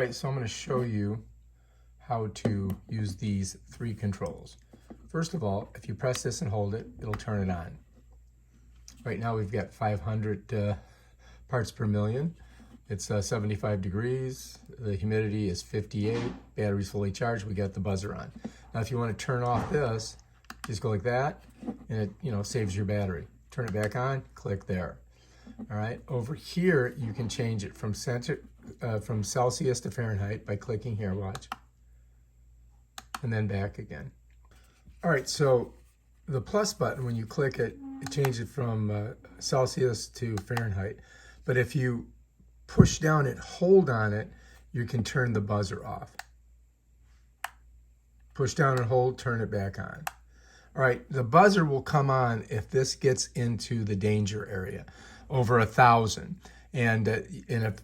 right, so I'm going to show you how to use these three controls. First of all, if you press this and hold it, it'll turn it on. Right now we've got 500 parts per million. It's 75 degrees. The humidity is 58. Battery's fully charged. We got the buzzer on. Now if you want to turn off this, just go like that, and it saves your battery. Turn it back on, click there. All right, over here you can change it from Celsius to Fahrenheit by clicking here, watch, and then back again. All right, so the plus button, when you click it, it changes it from Celsius to Fahrenheit. But if you push down and hold on it, you can turn the buzzer off. Push down and hold, turn it back on. All right, the buzzer will come on if this gets into the danger area, over 1,000. And if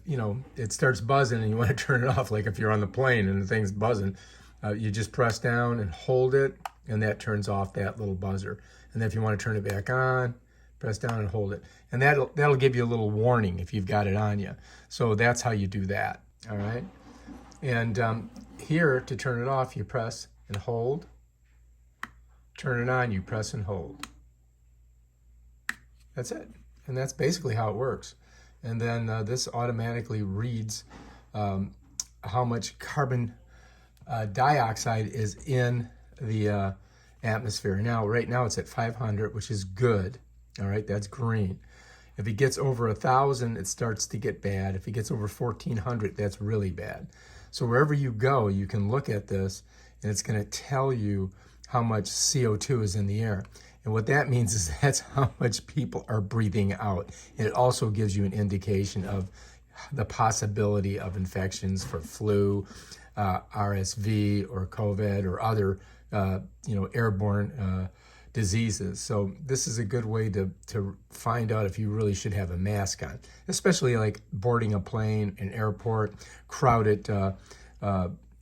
it starts buzzing and you want to turn it off, like if you're on the plane and the thing's buzzing, you just press down and hold it, and that turns off that little buzzer. And then if you want to turn it back on, press down and hold it. And that'll give you a little warning if you've got it on you. So that's how you do that, all right? And here, to turn it off, you press and hold. Turn it on, you press and hold. That's it. And that's basically how it works. And then this automatically reads how much carbon dioxide is in the atmosphere. Now, right now it's at 500, which is good. All right, that's green. If it gets over 1,000, it starts to get bad. If it gets over 1,400, that's really bad. So wherever you go, you can look at this, and it's going to tell you how much CO2 is in the air. And what that means is that's how much people are breathing out. And it also gives you an indication of the possibility of infections for flu, RSV, or COVID, or other airborne diseases. So this is a good way to find out if you really should have a mask on, especially like boarding a plane, an airport, crowded,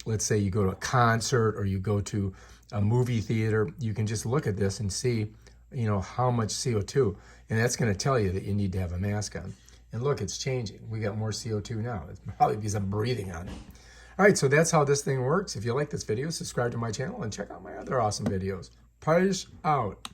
let's say you go to a concert or you go to a movie theater. You can just look at this and see, how much CO2, and that's going to tell you that you need to have a mask on. And look, it's changing. We got more CO2 now. It's probably because I'm breathing on it. All right, so that's how this thing works. If you like this video, subscribe to my channel and check out my other awesome videos. Peace out.